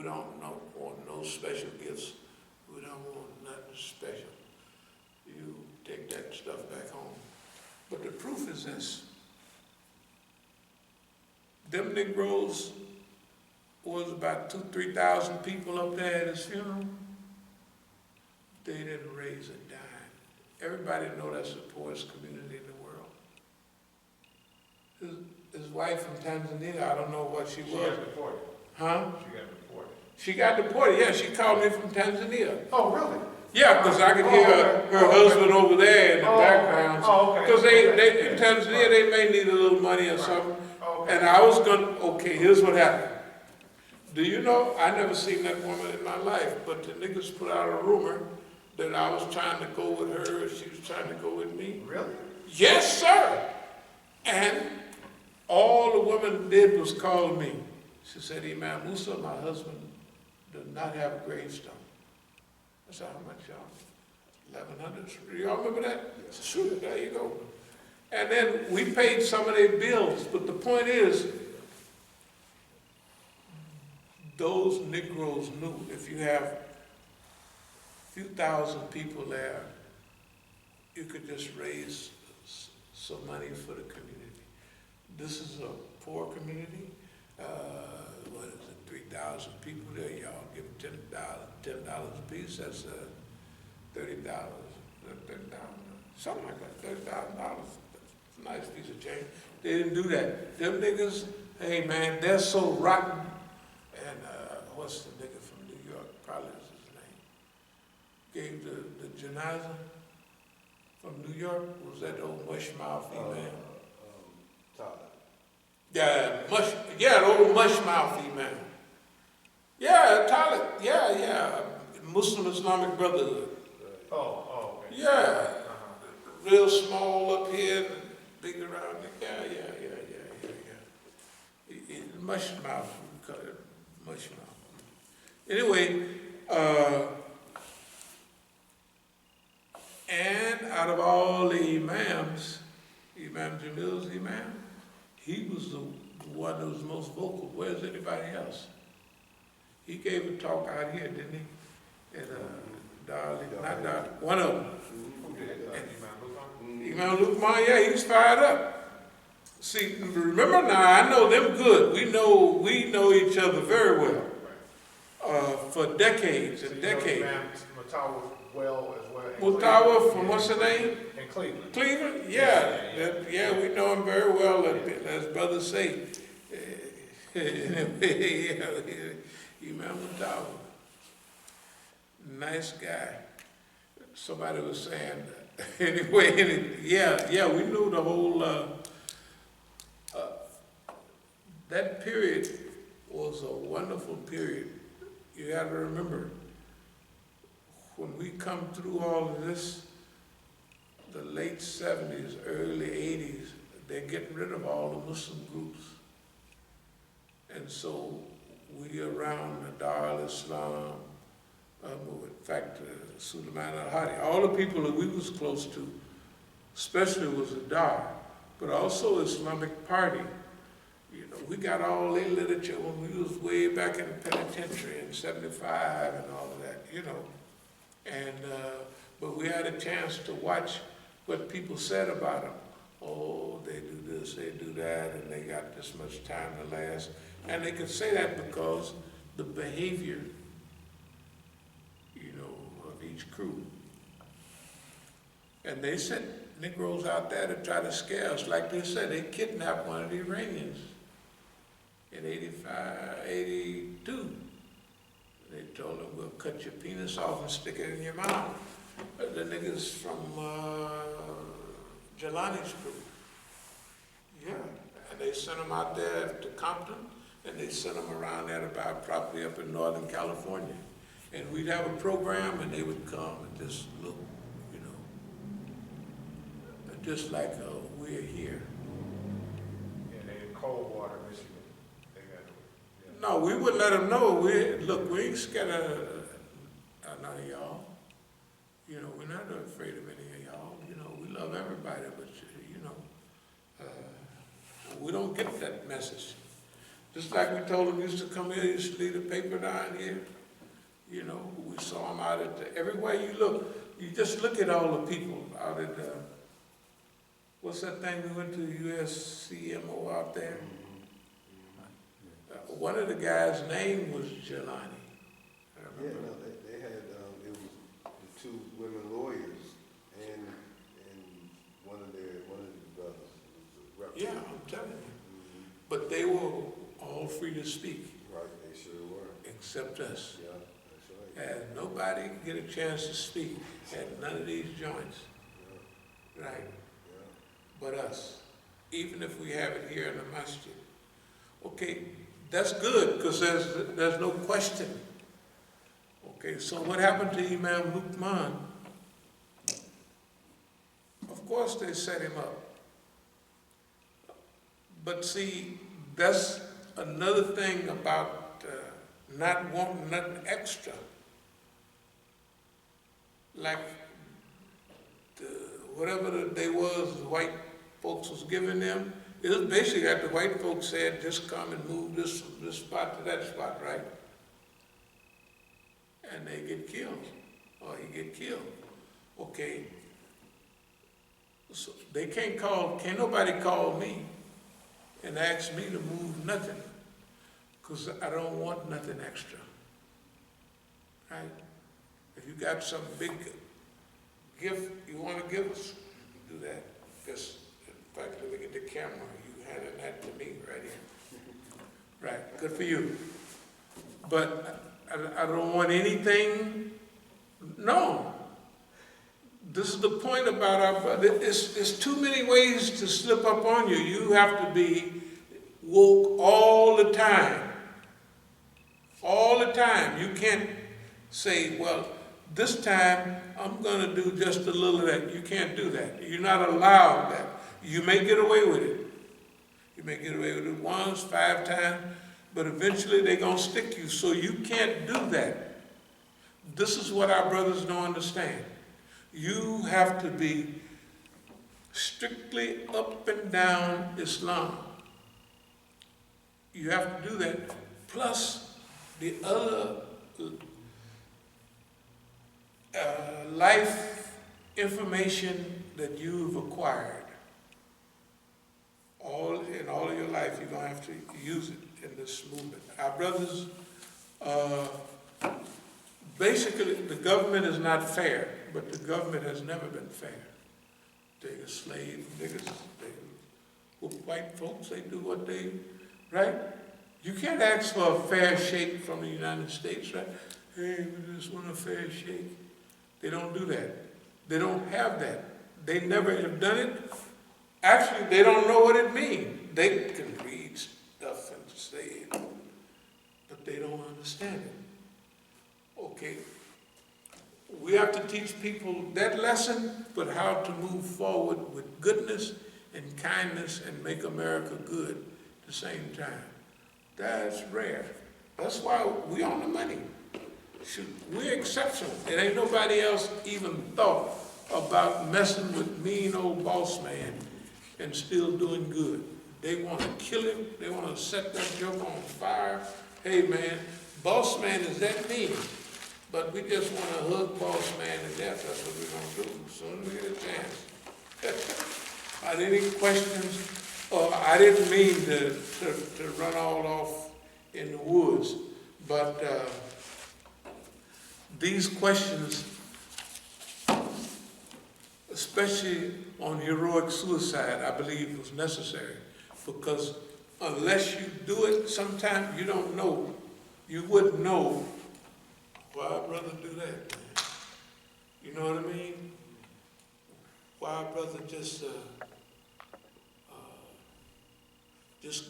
don't want no special gifts. We don't want nothing special. You take that stuff back home. But the proof is this. Them Negroes was about 2,000-3,000 people up there at his funeral. They didn't raise a dime. Everybody know that's the poorest community in the world. His wife from Tanzania, I don't know what she was. She got deported. Huh? She got deported. She got deported, yeah, she called me from Tanzania. Oh, really? Yeah, because I could hear her husband over there in the background. Oh, okay. Because they in Tanzania, they may need a little money or something. Okay. And I was okay, here's what happened. Do you know, I never seen that woman in my life, but the niggas put out a rumor that I was trying to go with her, or she was trying to go with me. Really? Yes, sir. And all the woman did was call me. She said, Imam Musa, my husband, does not have a gravestone. I said, how much, y'all? 1,100. Y'all remember that? Yes. Sure, there you go. And then we paid some of their bills, but the point is, those Negroes knew if you have a few thousand people there, you could just raise some money for the community. This is a poor community. What is it, 3,000 people there? Y'all give them $10 a piece. That's $30, something like that, $30,000. That's a nice piece of change. They didn't do that. Them niggas, hey man, they're so rotten. And what's the nigga from New York? Probably is his name. Gave the janaza from New York. Was that old mush-mouth man? Yeah, the old mush-mouth man. Yeah, Tyler. Yeah. Muslim Islamic Brotherhood. Oh, okay. Yeah. Real small up here and big around there. Yeah. Mush-mouth, we call it mush-mouth. Anyway, and out of all the imams, Imam Jamil's imam, he was the one that was most vocal. Where's anybody else? He gave a talk out here, didn't he? At not Darley, one of them. Who did? Imam Lukman, yeah, he was fired up. See, remember now, I know them good. We know each other very well. For decades and decades. Mutawa well as well. Mutawa from what's her name? In Cleveland. Cleveland? Yeah, we know him very well, as brothers say. Imam Mutawa. Nice guy. Somebody was saying, anyway, we knew the whole, that period was a wonderful period. You got to remember, when we come through all of this, the late 70s, early 80s, they're getting rid of all the Muslim groups. And so we around the Dar al-Islam, in fact, Suleiman al-Hadi, all the people that we was close to, especially was the Dar, but also Islamic Party. You know, we got all their literature when we was way back in the penitentiary in 75 and all of that, you know. And, but we had a chance to watch what people said about them. Oh, they do this, they do that, and they got this much time to last. And they could say that because the behavior, you know, of each crew. And they sent Negroes out there to try to scare us. Like they said, they kidnapped one of the Iranians in 82. They told him, we'll cut your penis off and stick it in your mouth. The niggas from Jelani's crew. Yeah, and they sent them out there to Compton, and they sent them around there to buy property up in Northern California. And we'd have a program, and they would come and just look, you know, just like we're here. Yeah, they in Coldwater, Michigan. They got No, we would let them know. Look, we ain't scared of none of y'all. You know, we're not afraid of any of y'all. You know, we love everybody, but you know, we don't get that message. Just like we told them, used to come here, used to leave the paper down here. You know, we saw them out at everywhere you look. You just look at all the people out at what's that thing we went to, USCMO out there? One of the guys' name was Jelani. Yeah, no, they had, it was the two women lawyers and one of the brothers. Yeah, I'm telling you. But they were all free to speak. Right, they sure were. Except us. Yeah, that's right. And nobody get a chance to speak at none of these joints. Yeah. Right. Yeah. But us, even if we have it here in the Masjid. Okay, that's good, because there's no question. Okay, so what happened to Imam Luqman? Of course they set him up. But see, that's another thing about not wanting nothing extra. Like whatever the day was, the white folks was giving them, it was basically like the white folks said, just come and move this spot to that spot, right? And they get killed, or he get killed. Okay, so they can't nobody call me and ask me to move nothing, because I don't want nothing extra, right? If you got some big gift you want to give us, do that. Because, in fact, let me get the camera. You handed that to me right here. Right, good for you. But I don't want anything. No. This is the point about our brother. It's too many ways to slip up on you. You have to be woke all the time. All the time. You can't say, well, this time I'm going to do just a little of that. You can't do that. You're not allowed that. You may get away with it. You may get away with it once, 5 times, but eventually they're going to stick you. So you can't do that. This is what our brothers don't understand. You have to be strictly up and down Islam. You have to do that. Plus the other life information that you've acquired. In all of your life, you're going to have to use it in this movement. Our brothers, basically, the government is not fair, but the government has never been fair. They slave niggas, they whoop white folks, they do what they, right? You can't ask for a fair shake from the United States, right? Hey, we just want a fair shake. They don't do that. They don't have that. They never have done it. Actually, they don't know what it means. They can read stuff and say it, but they don't understand it. Okay, we have to teach people that lesson, but how to move forward with goodness and kindness and make America good at the same time. That's rare. That's why we on the money. Shoot, we're exceptional. It ain't nobody else even thought about messing with mean old boss man and still doing good. They want to kill him. They want to set that joke on fire. Hey man, boss man is that mean. But we just want to hug boss man to death. That's what we're going to do as soon as we get a chance. Are there any questions? I didn't mean to run all off in the woods, but these questions, especially on heroic suicide, I believe was necessary, because unless you do it, sometimes you don't know. You wouldn't know why I'd rather do that, man. You know what I mean? Why I'd rather just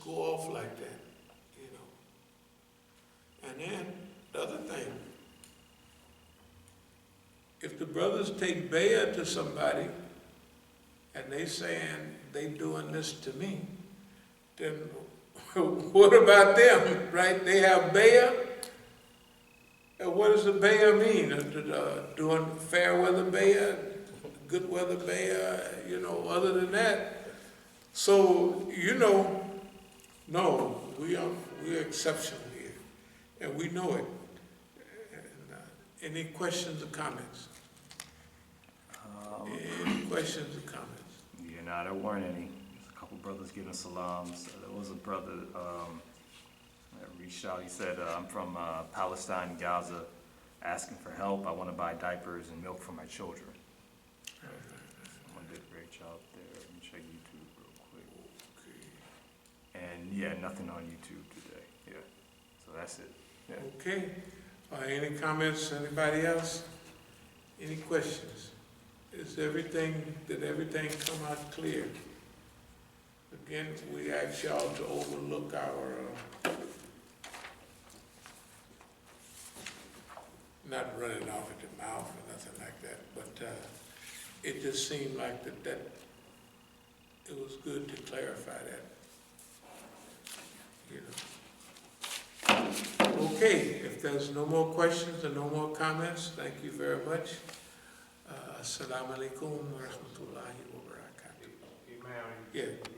go off like that, you know. And then the other thing, if the brothers take bayah to somebody and they saying they doing this to me, then what about them, right? They have bayah. And what does the bayah mean? Doing fair weather bayah, good weather bayah, you know, other than that. So, you know, no, we are we're exceptional here, and we know it. And, any questions or comments? Any questions or comments? Yeah, nah, there weren't any. There's a couple brothers giving salams. There was a brother that reached out. He said, I'm from Palestine, Gaza, asking for help. I want to buy diapers and milk for my children. Someone did a great job there. Let me check YouTube real quick. Okay. And yeah, nothing on YouTube today. Yeah, so that's it. Yeah. Okay. Any comments? Anybody else? Any questions? Did everything come out clear? Again, we ask y'all to overlook our, not running off at the mouth or nothing like that, but it just seemed like that it was good to clarify that. You know. Okay, if there's no more questions or no more comments, thank you very much. As-Salamu Alaikum wa Rahmatullahi wa Barakatuh. Imam, Yeah.